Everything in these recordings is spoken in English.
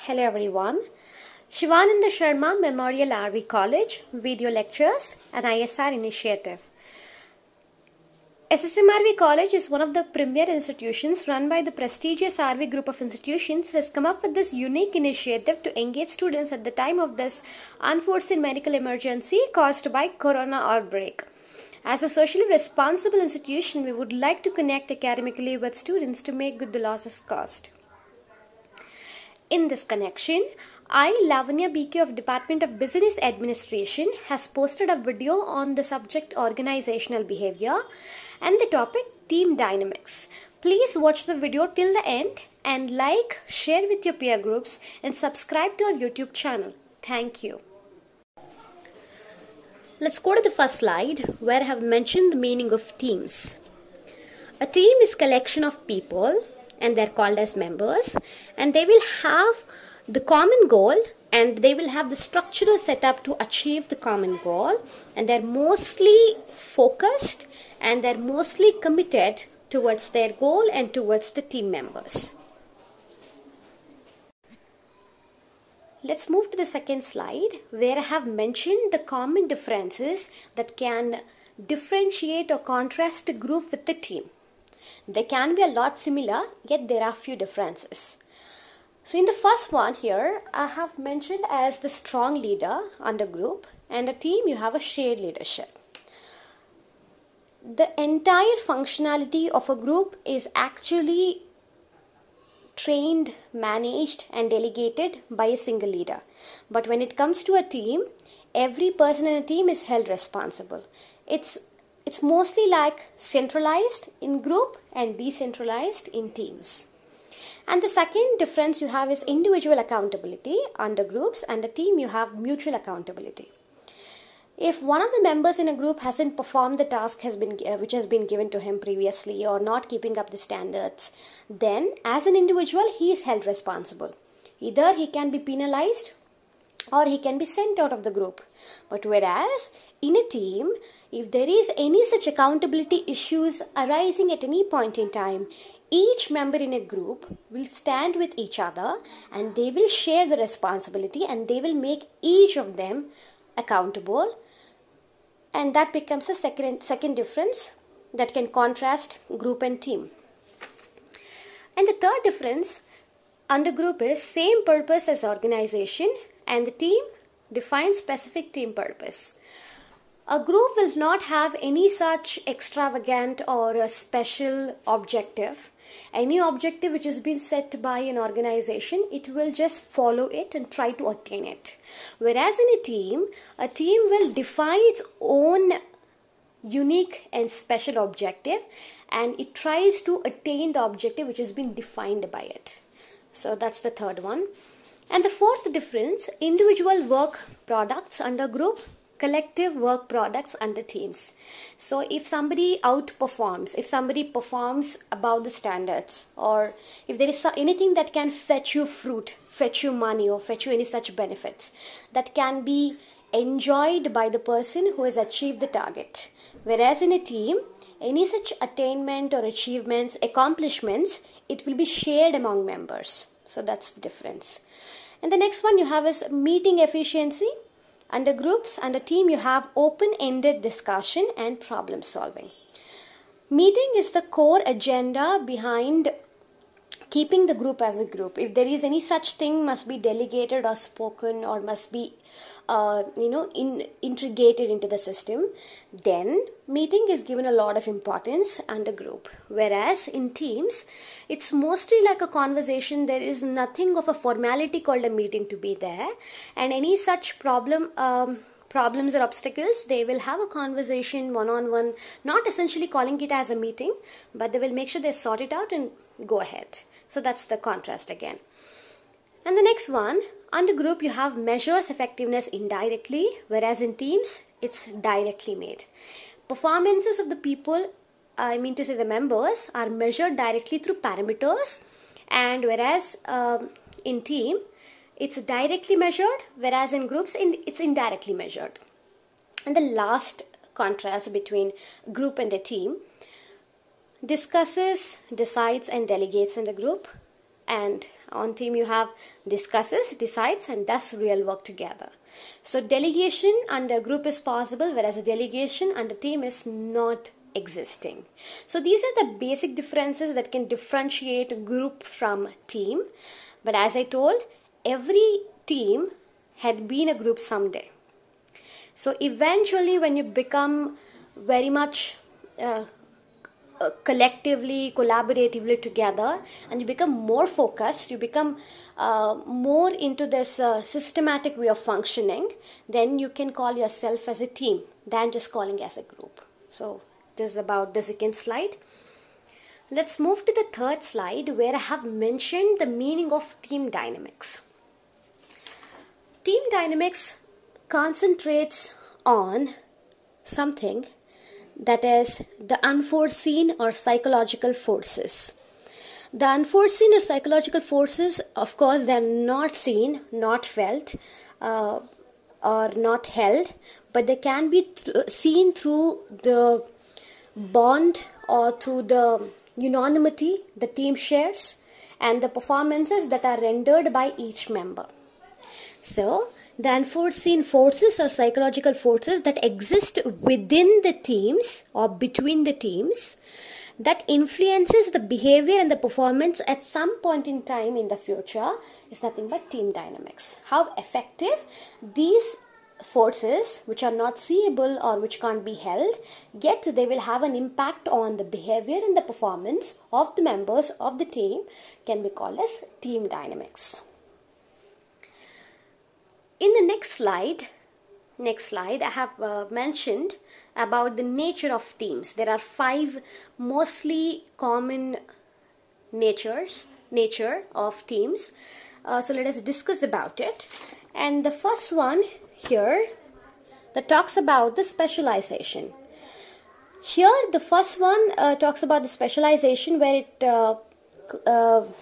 Hello everyone. Shivananda Sharma Memorial RV College Video Lectures and ISR Initiative. SSMRV College is one of the premier institutions run by the prestigious RV group of institutions has come up with this unique initiative to engage students at the time of this unforeseen medical emergency caused by corona outbreak. As a socially responsible institution, we would like to connect academically with students to make good the losses caused. In this connection, Lavanya BK of Department of Business Administration has posted a video on the subject organizational behavior and the topic team dynamics. Please watch the video till the end and like, share with your peer groups and subscribe to our YouTube channel. Thank you. Let's go to the first slide where I have mentioned the meaning of teams. A team is a collection of people and they're called as members, and they will have the common goal and they will have the structural setup to achieve the common goal, and they're mostly focused and they're mostly committed towards their goal and towards the team members. Let's move to the second slide where I have mentioned the common differences that can differentiate or contrast a group with the team. They can be a lot similar, yet there are few differences. So in the first one here, I have mentioned as the strong leader under group, and a team you have a shared leadership. The entire functionality of a group is actually trained, managed and delegated by a single leader. But when it comes to a team, every person in a team is held responsible. It's mostly like centralized in group and decentralized in teams. And the second difference you have is individual accountability under groups, and a team you have mutual accountability. If one of the members in a group hasn't performed the task which has been given to him previously or not keeping up the standards, then as an individual he is held responsible. Either he can be penalized or he can be sent out of the group. But whereas in a team, if there is any such accountability issues arising at any point in time, each member in a group will stand with each other and they will share the responsibility and they will make each of them accountable. And that becomes a second difference that can contrast group and team. And the third difference under group is same purpose as organization, and the team defines specific team purpose. A group will not have any such extravagant or a special objective. Any objective which has been set by an organization, it will just follow it and try to attain it. Whereas in a team will define its own unique and special objective, and it tries to attain the objective which has been defined by it. So that's the third one. And the fourth difference, individual work products under group, collective work products under teams. So if somebody outperforms, if somebody performs above the standards, or if there is anything that can fetch you fruit, fetch you money, or fetch you any such benefits, that can be enjoyed by the person who has achieved the target. Whereas in a team, any such attainment or achievements, accomplishments, it will be shared among members. So that's the difference. And the next one you have is meeting efficiency. Under groups, under team, you have open-ended discussion and problem solving. Meeting is the core agenda behind keeping the group as a group. If there is any such thing must be delegated or spoken or must be integrated into the system, then meeting is given a lot of importance under group. Whereas in teams, it's mostly like a conversation. There is nothing of a formality called a meeting to be there, and any such problems or obstacles, they will have a conversation one-on-one, not essentially calling it as a meeting, but they will make sure they sort it out and go ahead. So that's the contrast again. And the next one, under group you have measures effectiveness indirectly, whereas in teams it's directly made. Performances of the people, I mean to say the members, are measured directly through parameters, and whereas in team it's directly measured, whereas in groups it's indirectly measured. And the last contrast between group and a team, discusses, decides and delegates in the group, and On team you have discusses, decides, and does real work together. So delegation under group is possible, whereas a delegation under team is not existing. So these are the basic differences that can differentiate group from team. But as I told, every team had been a group someday. So eventually when you become very much collectively, collaboratively together, and you become more focused, you become more into this systematic way of functioning, then you can call yourself as a team than just calling as a group. So this is about the second slide. Let's move to the third slide, where I have mentioned the meaning of team dynamics. Team dynamics concentrates on something that is the unforeseen or psychological forces. The unforeseen or psychological forces, of course, they are not seen, not felt, or not held, but they can be seen through the bond or through the unanimity the team shares and the performances that are rendered by each member. So, the unforeseen forces or psychological forces that exist within the teams or between the teams that influences the behavior and the performance at some point in time in the future is nothing but team dynamics. How effective these forces, which are not seeable or which can't be held, yet they will have an impact on the behavior and the performance of the members of the team, can be called as team dynamics. In the next slide, I have mentioned about the nature of teams. There are 5 mostly common nature of teams. So let us discuss about it. And the first one here that talks about the specialization. Here the first one talks about the specialization, where it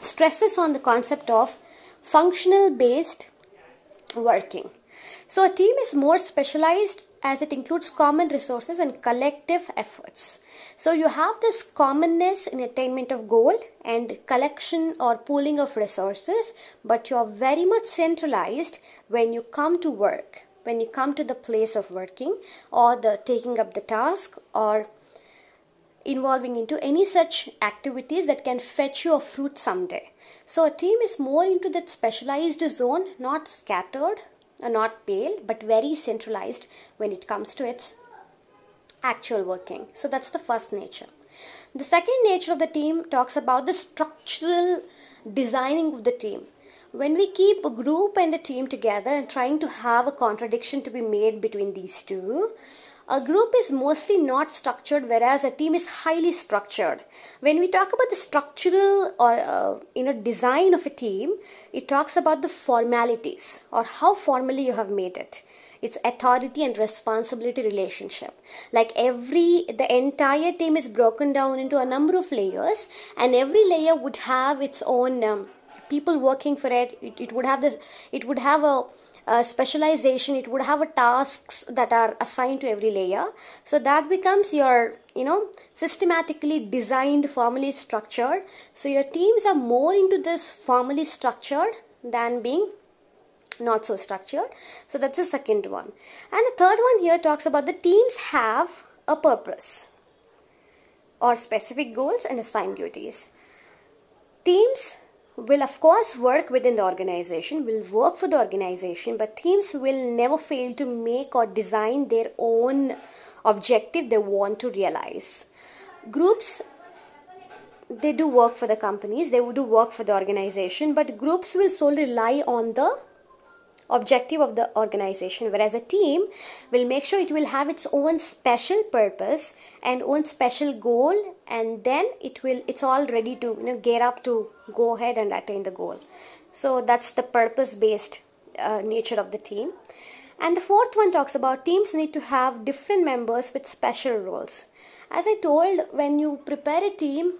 stresses on the concept of functional based working. So a team is more specialized as it includes common resources and collective efforts. So you have this commonness in attainment of goal and collection or pooling of resources, but you are very much centralized when you come to work, when you come to the place of working or the taking up the task or involving into any such activities that can fetch you a fruit someday. So a team is more into that specialized zone, not scattered, not pale, but very centralized when it comes to its actual working. So that's the first nature. The second nature of the team talks about the structural designing of the team. When we keep a group and a team together and trying to have a contradiction to be made between these two, a group is mostly not structured, whereas a team is highly structured. When we talk about the structural or design of a team, it talks about the formalities or how formally you have made it. It's authority and responsibility relationship. Like the entire team is broken down into a number of layers, and every layer would have its own people working for it. It would have a specialization, it would have a tasks that are assigned to every layer. So that becomes your systematically designed, formally structured. So your teams are more into this formally structured than being not so structured. So that's the second one. And the third one here talks about the teams have a purpose or specific goals and assigned duties. Teams will of course work within the organization, will work for the organization, but teams will never fail to make or design their own objective they want to realize. Groups, they do work for the companies, they do work for the organization, but groups will solely rely on the objective of the organization, whereas a team will make sure it will have its own special purpose and own special goal, and then it's all ready to gear up to go ahead and attain the goal. So that's the purpose based nature of the team. And the fourth one talks about teams need to have different members with special roles. As I told, when you prepare a team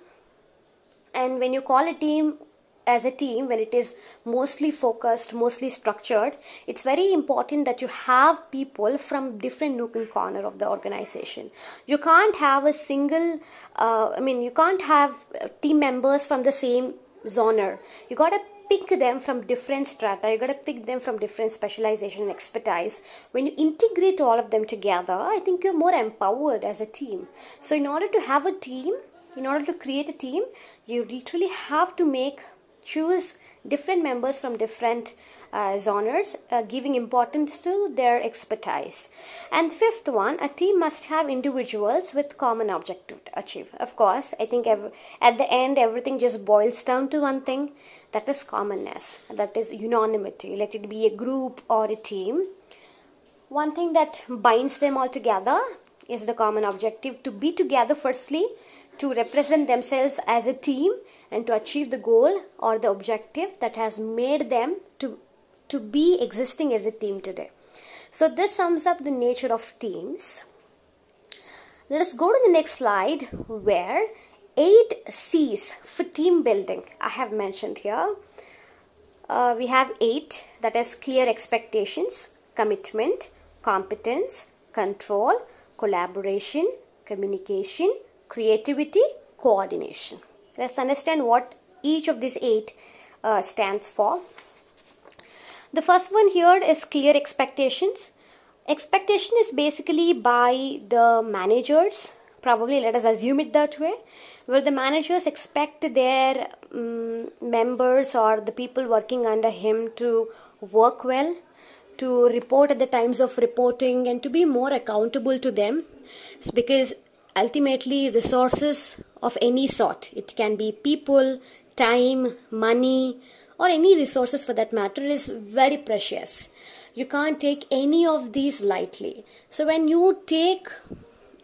and when you call a team as a team, when it is mostly focused, mostly structured, it's very important that you have people from different nook and corner of the organization. You can't have a single, you can't have team members from the same genre. You got to pick them from different strata. You got to pick them from different specialization and expertise. When you integrate all of them together, I think you're more empowered as a team. So in order to have a team, in order to create a team, you literally have to choose different members from different genres, giving importance to their expertise. And fifth one, a team must have individuals with common objective to achieve. Of course, I think at the end, everything just boils down to one thing, that is commonness, that is unanimity. Let it be a group or a team. One thing that binds them all together is the common objective, to be together firstly, to represent themselves as a team, and to achieve the goal or the objective that has made them to be existing as a team today. So this sums up the nature of teams. Let us go to the next slide, where 8 C's for team building I have mentioned here. We have 8, that is clear expectations, commitment, competence, control, collaboration, communication, creativity, coordination. Let's understand what each of these 8 stands for. The first one here is clear expectations. Expectation is basically by the managers, probably let us assume it that way, where the managers expect their members or the people working under him to work well, to report at the times of reporting, and to be more accountable to them. It's because ultimately resources of any sort, it can be people, time, money, or any resources for that matter, is very precious. You can't take any of these lightly. So when you take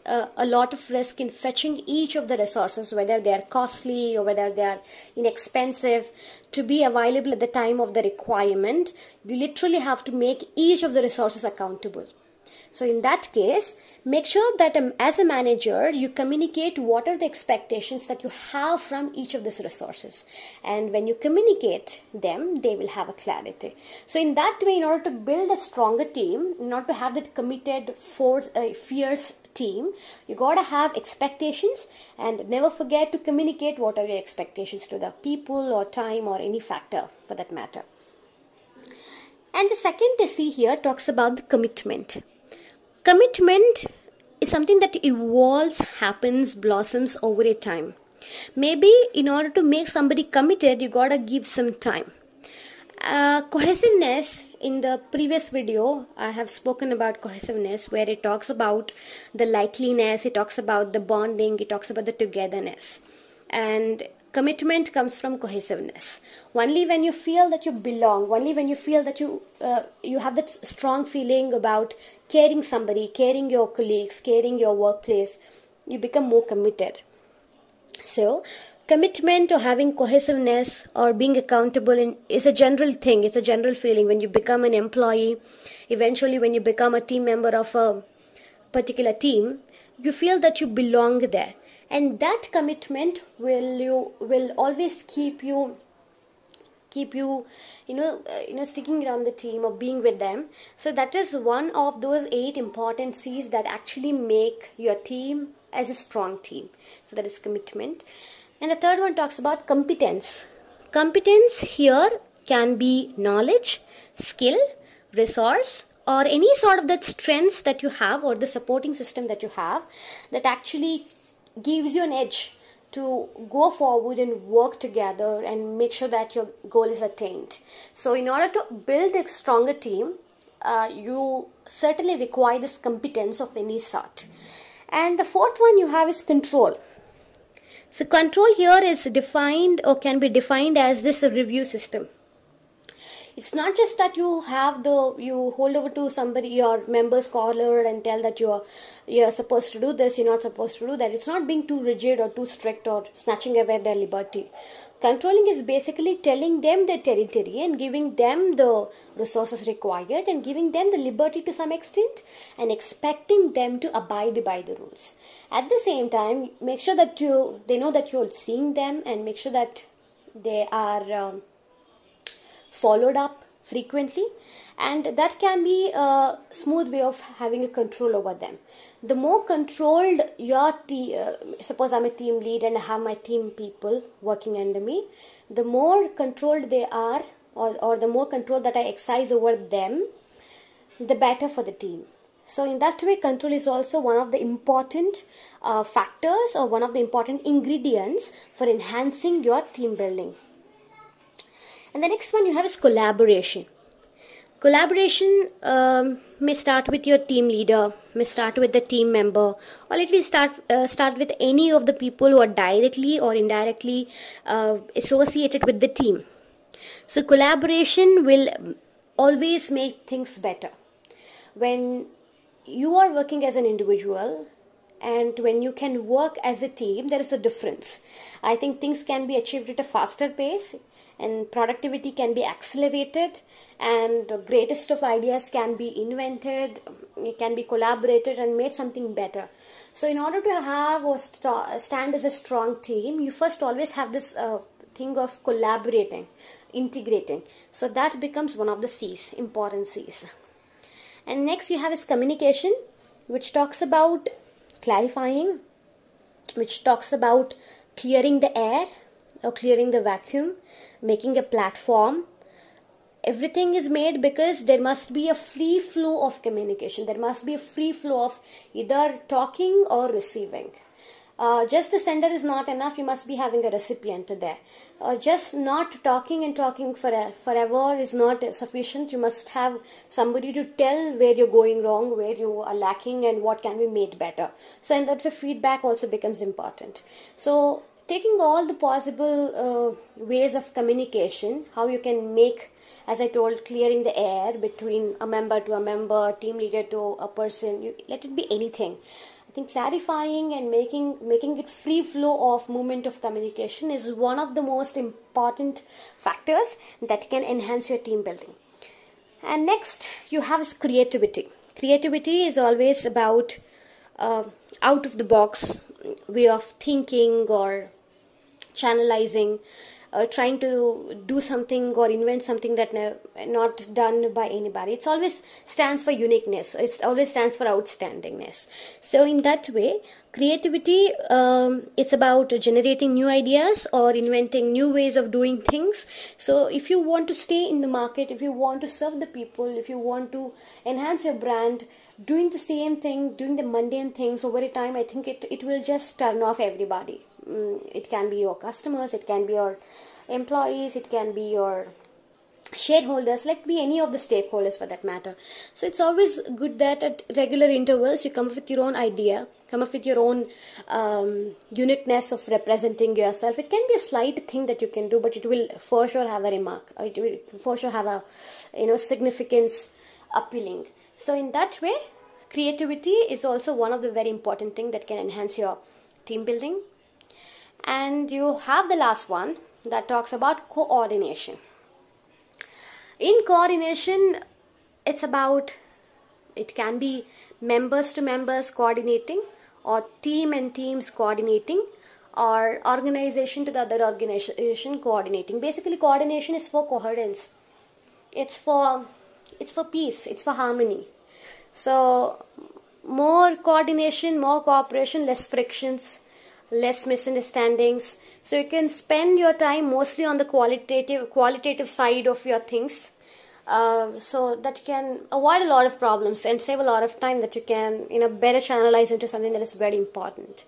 a lot of risk in fetching each of the resources, whether they are costly or whether they are inexpensive, to be available at the time of the requirement, you literally have to make each of the resources accountable. So in that case, make sure that as a manager, you communicate what are the expectations that you have from each of these resources. And when you communicate them, they will have a clarity. So in that way, in order to build a stronger team, in order to have that committed, fierce team, you got to have expectations, and never forget to communicate what are your expectations to the people or time or any factor for that matter. And the second C here talks about the commitment. Commitment is something that evolves, happens, blossoms over a time. Maybe in order to make somebody committed, you gotta give some time. Cohesiveness, in the previous video, I have spoken about cohesiveness, where it talks about the likeliness, it talks about the bonding, it talks about the togetherness. And commitment comes from cohesiveness. Only when you feel that you belong, only when you feel that you have that strong feeling about caring somebody, caring your colleagues, caring your workplace, you become more committed. So commitment or having cohesiveness or being accountable is a general thing. It's a general feeling. When you become an employee, eventually when you become a team member of a particular team, you feel that you belong there. And that commitment will always keep you sticking around the team or being with them. So that is one of those 8 important C's that actually make your team as a strong team. So that is commitment. And the third one talks about competence. Competence here can be knowledge, skill, resource, or any sort of that strengths that you have, or the supporting system that you have, that actually gives you an edge to go forward and work together and make sure that your goal is attained. So in order to build a stronger team, you certainly require this competence of any sort. And the fourth one you have is control. So control here is defined, or can be defined as this review system. It's not just that you hold over to somebody, your member's collar, and tell that you're supposed to do this, you're not supposed to do that. It's not being too rigid or too strict or snatching away their liberty. Controlling is basically telling them their territory and giving them the resources required and giving them the liberty to some extent and expecting them to abide by the rules. At the same time, make sure that they know that you're seeing them, and make sure that they are followed up, frequently, and that can be a smooth way of having a control over them. The more controlled your team, suppose I'm a team lead and I have my team people working under me, the more controlled they are, or the more control that I exercise over them, the better for the team. So in that way, control is also one of the important factors, or one of the important ingredients for enhancing your team building. And the next one you have is collaboration. Collaboration may start with your team leader, may start with the team member, or let me start with any of the people who are directly or indirectly associated with the team. So collaboration will always make things better. When you are working as an individual and when you can work as a team, there is a difference. I think things can be achieved at a faster pace, and productivity can be accelerated, and the greatest of ideas can be invented, it can be collaborated and made something better. So in order to have or stand as a strong team, you first always have this thing of collaborating, integrating. So that becomes one of the C's, important C's. And next you have is communication, which talks about clarifying, which talks about clearing the air or clearing the vacuum, making a platform. Everything is made because there must be a free flow of communication. There must be a free flow of either talking or receiving. Just the sender is not enough. You must be having a recipient there. Just not talking and talking forever is not sufficient. You must have somebody to tell where you're going wrong, where you are lacking, and what can be made better. So in that way, feedback also becomes important. So taking all the possible ways of communication, how you can make, as I told, clearing the air between a member to a member, team leader to a person, let it be anything. I think clarifying and making it free flow of movement of communication is one of the most important factors that can enhance your team building. And next you have is creativity. Creativity is always about out of the box way of thinking or channelizing, trying to do something or invent something that not done by anybody. It always stands for uniqueness. It always stands for outstandingness. So in that way, creativity is about generating new ideas or inventing new ways of doing things. So if you want to stay in the market, if you want to serve the people, if you want to enhance your brand, doing the same thing, doing the mundane things over a time, I think it will just turn off everybody. It can be your customers, it can be your employees, it can be your shareholders, let be any of the stakeholders for that matter. So it's always good that at regular intervals you come up with your own idea, come up with your own uniqueness of representing yourself. It can be a slight thing that you can do, but it will for sure have a remark. It will for sure have a significance appealing. So in that way, creativity is also one of the very important things that can enhance your team building. And you have the last one that talks about coordination. In coordination, it can be members to members coordinating, or team and teams coordinating, or organization to the other organization coordinating. Basically, coordination is for coherence. It's for peace, it's for harmony. So more coordination, more cooperation, less frictions, less misunderstandings. So you can spend your time mostly on the qualitative side of your things, so that you can avoid a lot of problems and save a lot of time that you can better channelize into something that is very important.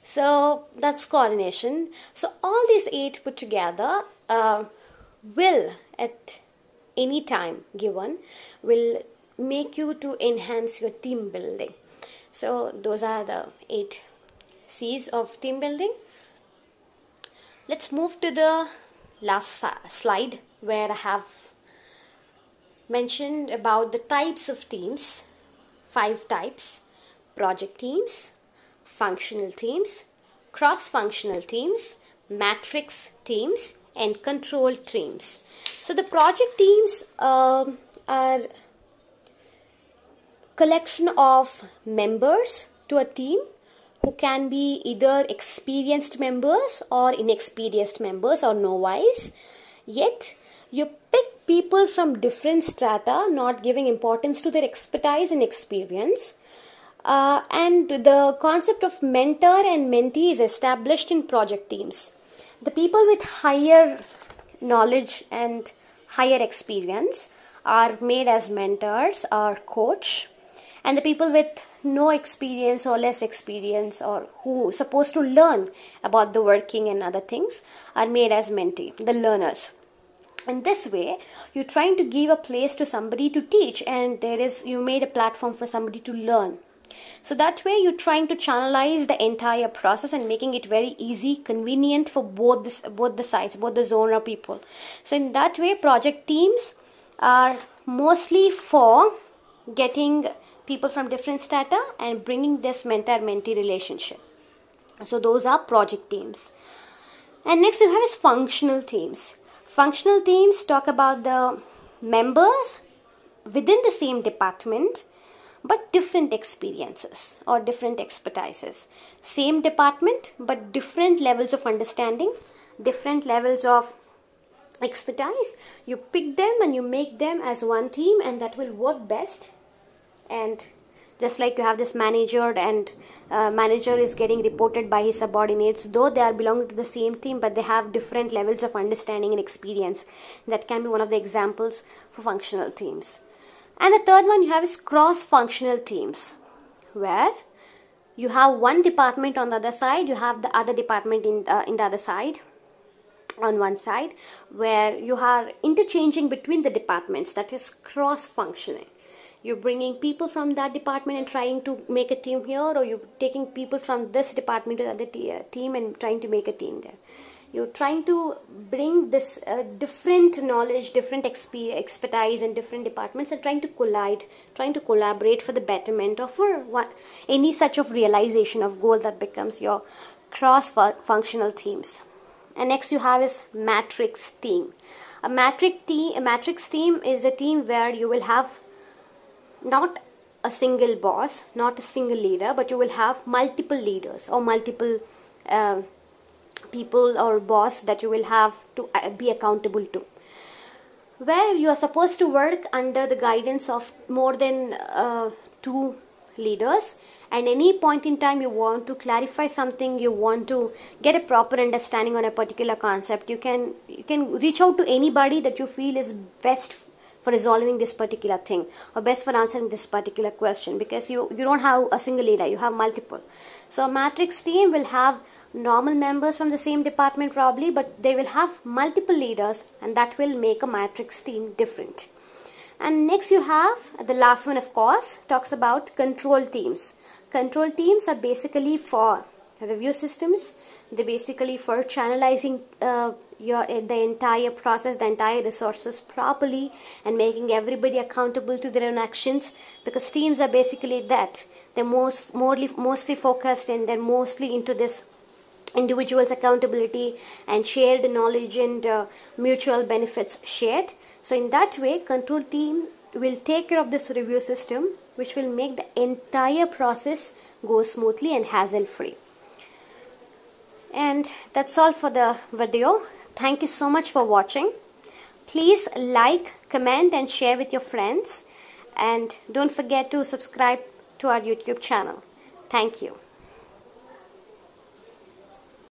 So that's coordination. So all these 8 put together will, at any time given, will make you to enhance your team building. So those are the 8 C's of team building. Let's move to the last slide, where I have mentioned about the types of teams. 5 types: project teams, functional teams, cross-functional teams, matrix teams, and control teams. So the project teams are collection of members to a team who can be either experienced members or inexperienced members or novice. Yet you pick people from different strata, not giving importance to their expertise and experience. And the concept of mentor and mentee is established in project teams. The people with higher knowledge and higher experience are made as mentors or coach, and the people with no experience or less experience or who supposed to learn about the working and other things are made as mentee, the learners. In this way, you're trying to give a place to somebody to teach, and you made a platform for somebody to learn. So that way you're trying to channelize the entire process and making it very easy, convenient for both the sides, both the genre people. So in that way, project teams are mostly for getting people from different strata and bringing this mentor-mentee relationship. So those are project teams. And next you have is functional teams. Functional teams talk about the members within the same department but different experiences or different expertises. Same department but different levels of understanding, different levels of expertise. You pick them and you make them as one team, and that will work best. And just like you have this manager, and manager is getting reported by his subordinates, though they are belonging to the same team, but they have different levels of understanding and experience. That can be one of the examples for functional teams. And the third one you have is cross-functional teams, where you have one department on the other side, you have the other department in the other side, on one side, where you are interchanging between the departments. That is cross-functioning. You're bringing people from that department and trying to make a team here, or you're taking people from this department to the other team and trying to make a team there. You're trying to bring this different knowledge, different expertise in different departments, and trying to collide, trying to collaborate for the betterment or for any such of realization of goal that becomes your cross-functional teams. And next you have is matrix team. A matrix team is a team where you will have not a single boss, not a single leader, but you will have multiple leaders or multiple people or boss that you will have to be accountable to, where you are supposed to work under the guidance of more than 2 leaders. And any point in time you want to clarify something, you want to get a proper understanding on a particular concept, you can reach out to anybody that you feel is best for resolving this particular thing or best for answering this particular question, because you don't have a single leader, you have multiple. So a matrix team will have normal members from the same department probably, but they will have multiple leaders, and that will make a matrix team different. And next you have the last one, of course, talks about control teams. Control teams are basically for review systems. They're basically for channelizing the entire process, the entire resources properly, and making everybody accountable to their own actions, because teams are basically that. They're mostly focused, and they're mostly into this individuals' accountability and shared knowledge and mutual benefits shared. So in that way, control team will take care of this review system, which will make the entire process go smoothly and hassle-free. And that's all for the video. Thank you so much for watching. Please like, comment and share with your friends, and don't forget to subscribe to our YouTube channel. Thank you.